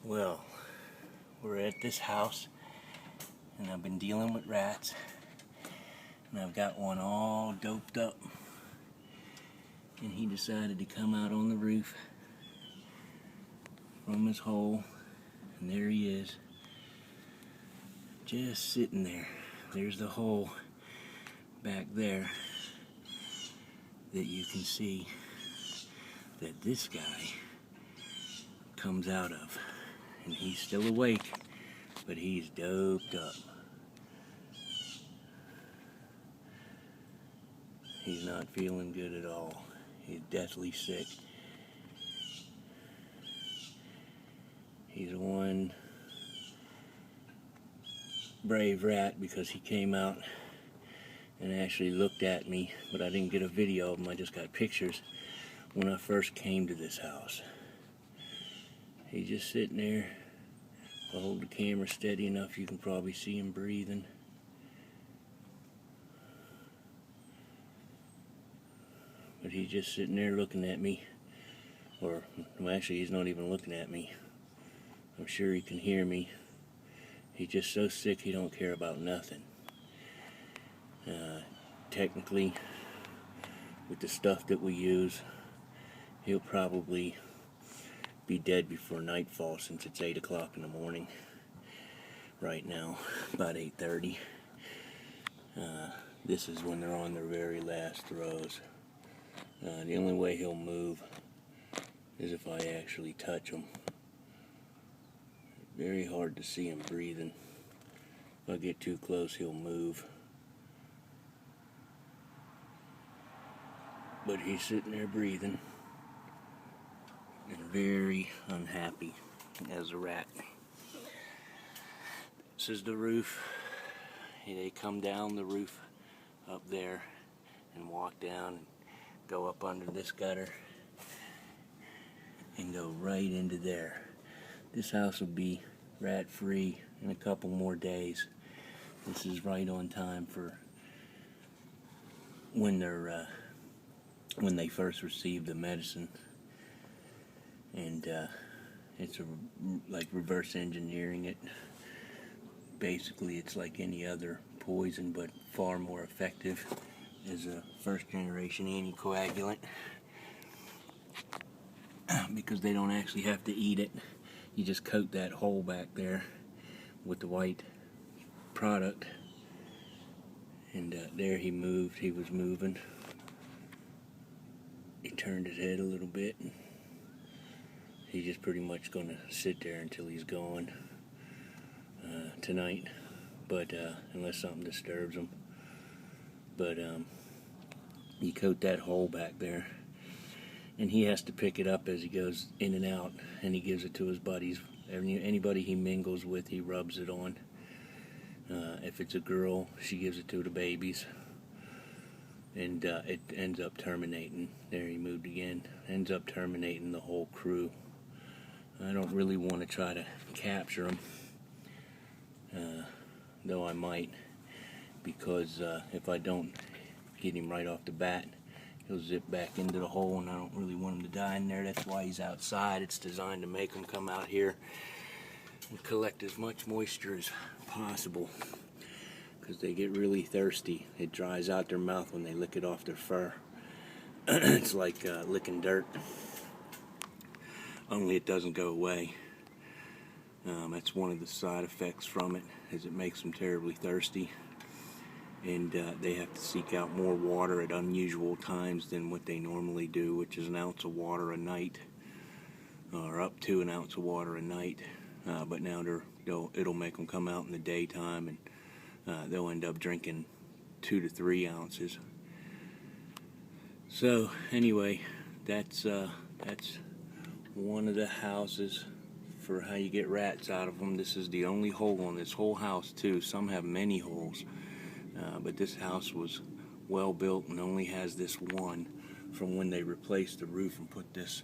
Well, we're at this house, and I've been dealing with rats, and I've got one all doped up, and he decided to come out on the roof from his hole, and there he is, just sitting there. There's the hole back there that you can see that this guy comes out of, and he's still awake, but he's doped up. He's not feeling good at all. He's deathly sick. He's one brave rat because he came out and actually looked at me, but I didn't get a video of him. I just got pictures when I first came to this house. He's just sitting there. If I hold the camera steady enough, you can probably see him breathing. But he's just sitting there looking at me. Well, actually, he's not even looking at me. I'm sure he can hear me. He's just so sick he don't care about nothing. Technically, with the stuff that we use, he'll probably be dead before nightfall, since it's 8 o'clock in the morning right now, about 8:30. This is when they're on their very last throes. The only way he'll move is if I actually touch him. Very hard to see him breathing. If I get too close, he'll move. But he's sitting there breathing and very unhappy as a rat. This is the roof. They come down the roof up there and walk down and go up under this gutter and go right into there. This house will be rat free in a couple more days. This is right on time for when they first receive the medicine, and it's like reverse engineering it. Basically, it's like any other poison, but far more effective as a first generation anticoagulant, because they don't actually have to eat it. You just coat that hole back there with the white product, and there he moved. He was moving. He turned his head a little bit. He's just pretty much going to sit there until he's gone tonight, but unless something disturbs him. But you coat that hole back there, and he has to pick it up as he goes in and out, and he gives it to his buddies. Anybody he mingles with, he rubs it on. If it's a girl, she gives it to the babies, and it ends up terminating. There, he moved again. Ends up terminating the whole crew. I don't really want to try to capture him, though I might, because if I don't get him right off the bat, he'll zip back into the hole, and I don't really want him to die in there. That's why he's outside. It's designed to make him come out here and collect as much moisture as possible, because they get really thirsty. It dries out their mouth when they lick it off their fur. It's like licking dirt, only it doesn't go away. That's one of the side effects from it, is it makes them terribly thirsty, and they have to seek out more water at unusual times than what they normally do, which is an ounce of water a night, or up to an ounce of water a night. But now it'll make them come out in the daytime, and they'll end up drinking 2 to 3 ounces. So anyway, that's one of the houses for how you get rats out of them. This is the only hole on this whole house too. Some have many holes, but this house was well built and only has this one from when they replaced the roof and put this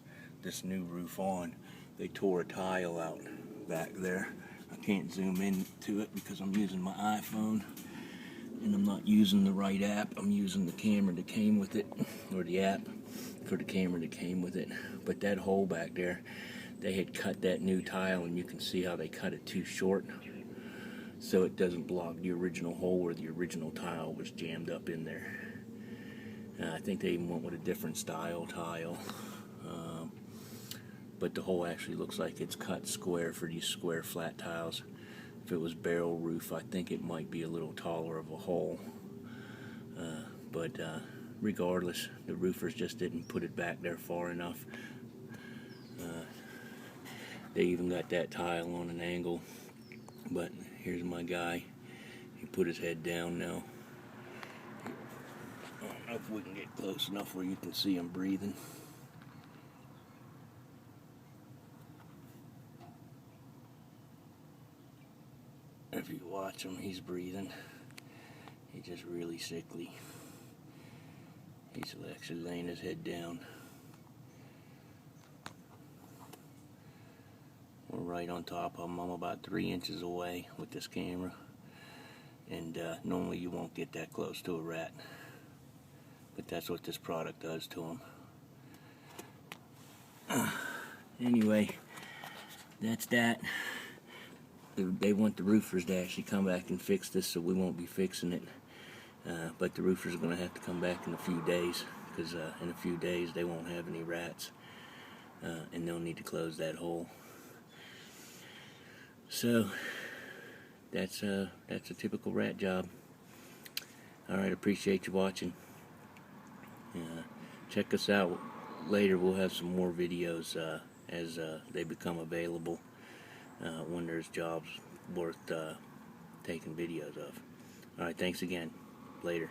new roof on. They tore a tile out back there. I can't zoom into it because I'm using my iPhone and I'm not using the right app. I'm using the camera that came with it, or the app for the camera that came with it. But that hole back there, they had cut that new tile, and you can see how they cut it too short, so it doesn't block the original hole where the original tile was jammed up in there. I think they even went with a different style tile, but the hole actually looks like it's cut square for these square flat tiles. If it was barrel roof, I think it might be a little taller of a hole, but regardless, the roofers just didn't put it back there far enough. They even got that tile on an angle, but here's my guy. He put his head down now. I don't know if we can get close enough where you can see him breathing. If you watch him, he's breathing. He's just really sickly. He's actually laying his head down. We're right on top of him. I'm about 3 inches away with this camera, and normally you won't get that close to a rat, but that's what this product does to them. Anyway, that's that. They want the roofers to actually come back and fix this, so we won't be fixing it, but the roofers are going to have to come back in a few days, because in a few days they won't have any rats, and they'll need to close that hole. So that's a typical rat job. Alright, appreciate you watching. Check us out later. We'll have some more videos as they become available, when there's jobs worth taking videos of. Alright, thanks again. Later.